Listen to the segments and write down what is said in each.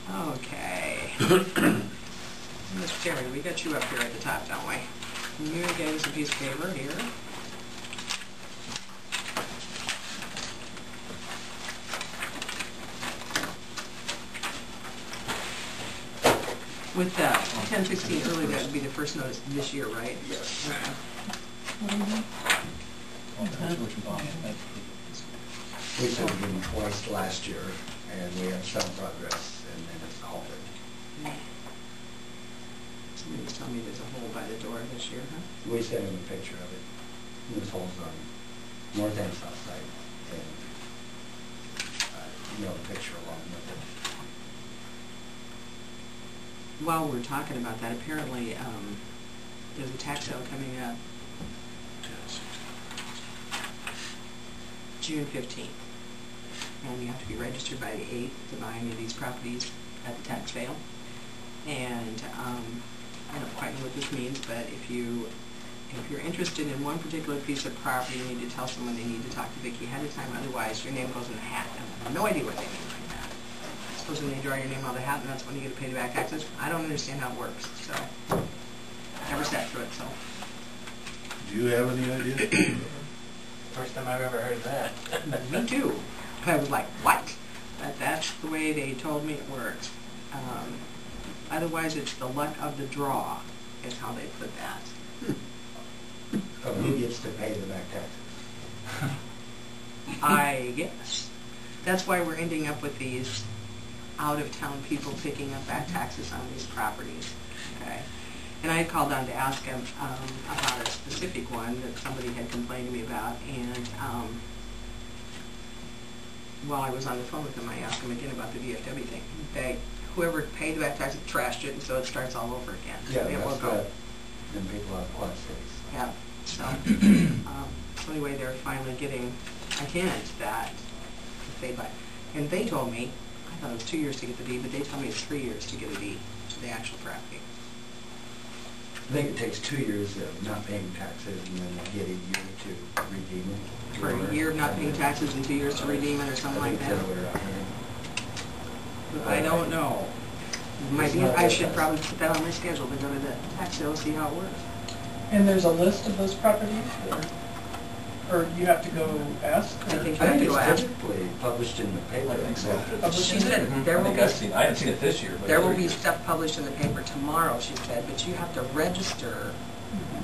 Okay. Mr. Chairman, we got you up here at the top, don't we? You gave us a piece of paper here. With 10/16 early, that would be the first notice this year, right? Yes. Okay. We sent them twice last year, and we have some progress, and then it's halted. Somebody was telling me there's a hole by the door this year, huh? We sent him a picture of it. There's holes on north and south side, and a picture along with it. While we're talking about that, apparently there's a tax sale coming up June 15th. And you have to be registered by the 8th to buy any of these properties at the tax sale. And I don't quite know what this means, but if you're interested in one particular piece of property, you need to tell someone they need to talk to Vicki ahead of time, otherwise your name goes in the hat. I have no idea what they mean by that. Supposing they draw your name out of the hat and that's when you get to pay the back taxes. I don't understand how it works, so never sat through it, so. Do you have any idea? First time I've ever heard that. Me too. I was like, what? But that's the way they told me it works. Otherwise, it's the luck of the draw, is how they put that. Who gets to pay the back taxes? I guess. That's why we're ending up with these out-of-town people picking up back taxes on these properties. Okay. And I had called down to ask him about a specific one that somebody had complained to me about, and while I was on the phone with him, I asked him again about the VFW thing. Whoever paid the back taxes trashed it, and so it starts all over again. Yeah, it that's go. Then people have a lot of cities. Yeah. So anyway, they're finally getting a hint that if they buy, and they told me, I thought it was 2 years to get the deed, but they told me it's 3 years to get a deed to the actual property. I think it takes 2 years of not paying taxes, and then they get a year to redeem it. For a year of not paying taxes and 2 years to redeem it, or something like that. I don't know. I should probably put that on my schedule to go to the tax sale and see how it works. And there's a list of those properties, or you have to go ask? I think I think you have it's to ask. typically published in the paper. I think so. She said there will be. I haven't seen it this year, but There will be stuff published in the paper tomorrow, she said, but you have to register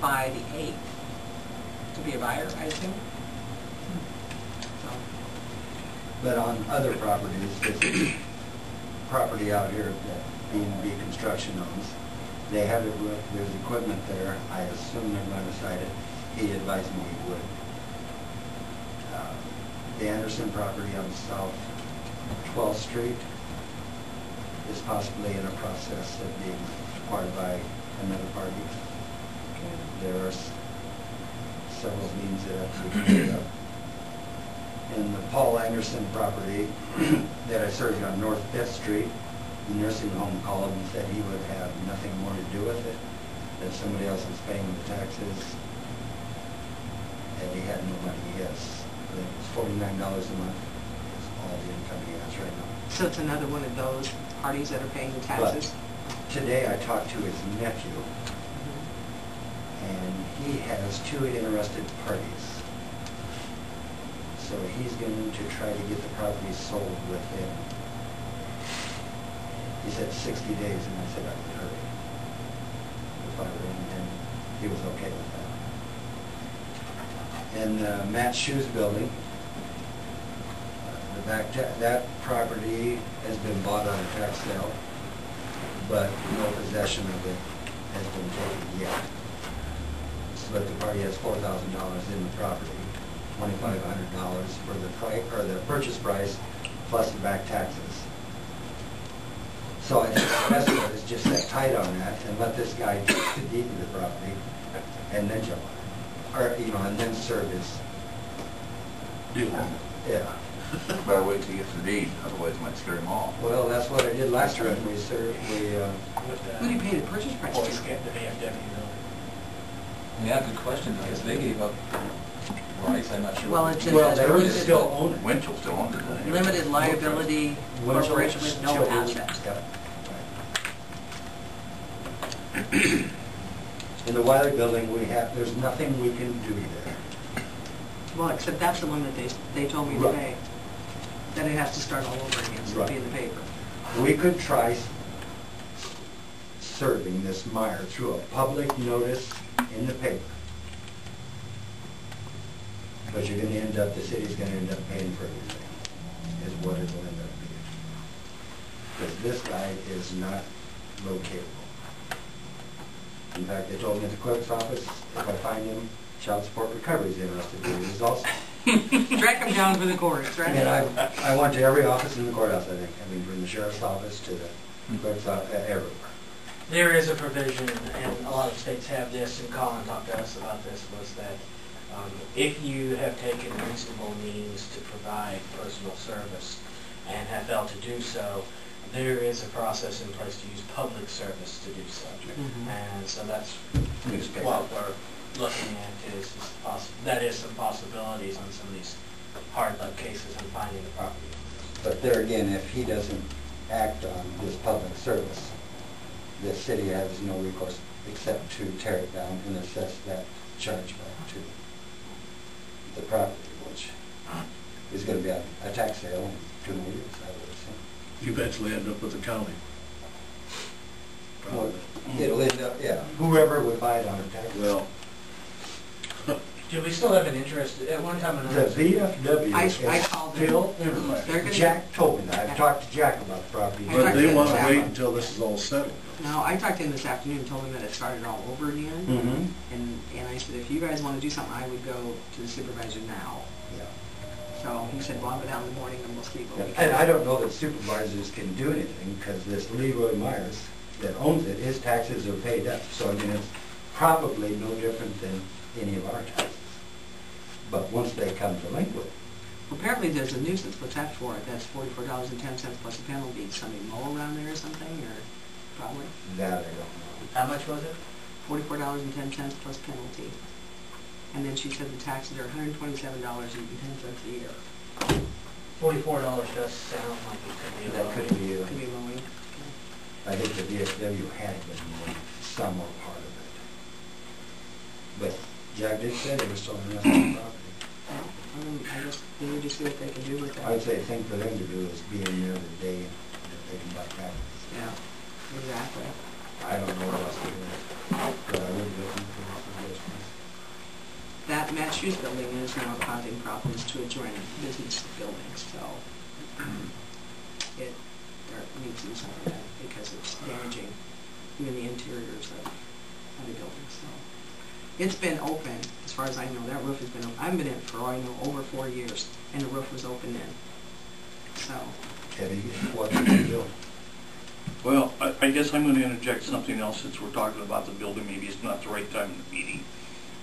by the 8th to be a buyer, I assume. So, But on other properties, this property out here that B&B Construction owns, they have it, there's equipment there. I assume they're going to cite it. He advised me he would. The Anderson property on South 12th Street is possibly in a process of being acquired by another party. There are several means that have to be cleared up. And the Paul Anderson property that I served on North 5th Street, the nursing home called and said he would have nothing more to do with it, that somebody else was paying the taxes, and he had no money. He has, I think it's $49 a month is all the income he has right now. so it's another one of those parties that are paying the taxes? But today I talked to his nephew, and he has 2 interested parties. So he's going to try to get the property sold within, he said 60 days, and I said I would hurry if I were in, and he was okay with that. And Matt Shoes building, that property has been bought on a tax sale, but no possession of it has been taken yet. But the party has $4,000 in the property, $2,500 for the purchase price plus the back taxes. So I think the best bet is just sit tight on that and let this guy take the deed to the property and then jump on it. Or, and then serve his. Yeah. Better wait till you get the deed, otherwise it might scare them off. Well, that's what I did last year. We served, Who do you pay the purchase price Always to? get the VFW. Yeah, good question, because they gave up Rice, I'm not sure. Well, what it's the- in Well, the- they still own it. Winchell still owns it, doesn't he? Limited liability corporation with no assets. Yep. In the Wiley Building, there's nothing we can do there. Well, except that's the one that they told me Right. today, that it has to start all over again, so it'll be in the paper. We could try serving this Meyer through a public notice in the paper. But you're gonna end up, the city's gonna end up paying for everything, is what it'll end up being. Because this guy is not locatable. In fact, they told me at the clerk's office, if I find him, child support recovery is interested in his also. Track them down for the courts, right? And I went to every office in the courthouse, I think. I mean, from the sheriff's office to the clerk's office, everywhere. There is a provision, and a lot of states have this, and Colin talked to us about this, was that if you have taken reasonable means to provide personal service and have failed to do so, there is a process in place to use public service to do so. Mhm. And so that's Newspaper. what we're looking at is that is some possibilities on some of these hard luck cases and finding the property. But there again, if he doesn't act on this public service, the city has no recourse except to tear it down and assess that charge back to the property, which is going to be a tax sale in 2 more years, I would assume. You eventually end up with the county. Well, it'll end up, yeah, whoever would buy it on a tax. Well, Do we still have an interest, at one time or The another? VFW I is called them. still They're interested. gonna- Jack told me that. I've talked to Jack about the property. I but talked they to want to Sam. wait until this is all settled. No, I talked to him this afternoon and told him that it started all over again. Mm-hmm. And I said, if you guys want to do something, I would go to the supervisor now. Yeah. So he said, well, I'll go down in the morning and we'll speak. And I don't know that supervisors can do anything, because this Leroy Myers that owns it, his taxes are paid up. So I mean, it's probably no different than any of our taxes. But once they come delinquent, Apparently there's a nuisance, what's that for? That's $44.10 plus a penalty. Somebody mow around there or something, or probably? that I don't know. How much was it? $44.10 plus penalty. And then she said the taxes are $127.10 a year. $44 does sound like it could be a That lot. could be, Could be mowing. I think the VFW had been mowing some or part of it. But Jack did say they were still interested in the property. I guess they need to see what they can do with that. I'd say the thing for them to do is be in there the day that they can buy taxes. Yeah, exactly. I don't know what else to do, but I would be looking for suggestions. That Matt Hughes building is now causing problems to adjoining business buildings, so there needs to be something done because it's damaging even the interiors of the buildings, so. It's been open, as far as I know, that roof has been open. I've been in it for, I know, over 4 years, and the roof was open then, so. Eddie, what do you do? Well, I guess I'm going to interject something else since we're talking about the building. Maybe it's not the right time in the meeting.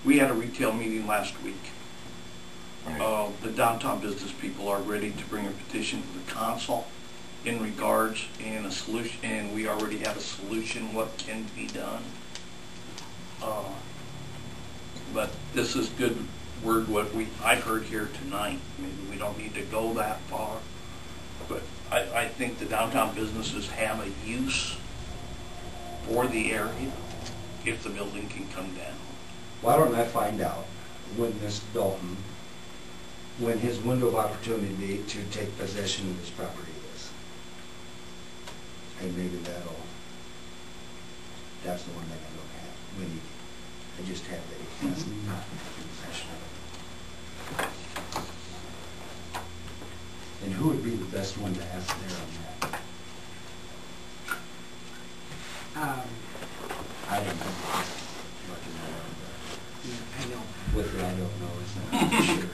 We had a retail meeting last week. The downtown business people are ready to bring a petition to the council in regards and a solution, and we already have a solution what can be done. But this is good word what I heard here tonight. Maybe we don't need to go that far, but I think the downtown businesses have a use for the area if the building can come down. Why don't I find out when Mr. Dalton, when his window of opportunity to take possession of his property is? And maybe that's the one they can look at, when I just have a, that's not possession of it. And who would be the best one to ask there on that? I don't know. Looking at it, I know. but with the I don't know, is not sure.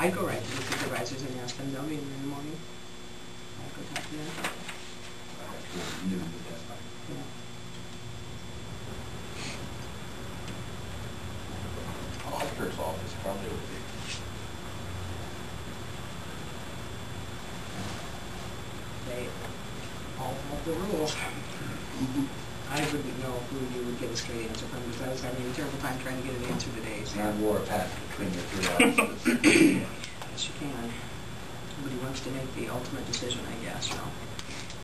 I'd go right to the supervisors and ask them, they'll be in the morning. I'd go talk to them. I have to go noon, but that's fine. Yeah. Auditor's office probably would be. They all have the rules. I wouldn't know who you would get a straight answer from, because I was having a terrible time trying to get an answer today, so. And war path between the three offices. Yes, you can. Somebody wants to make the ultimate decision, I guess, so.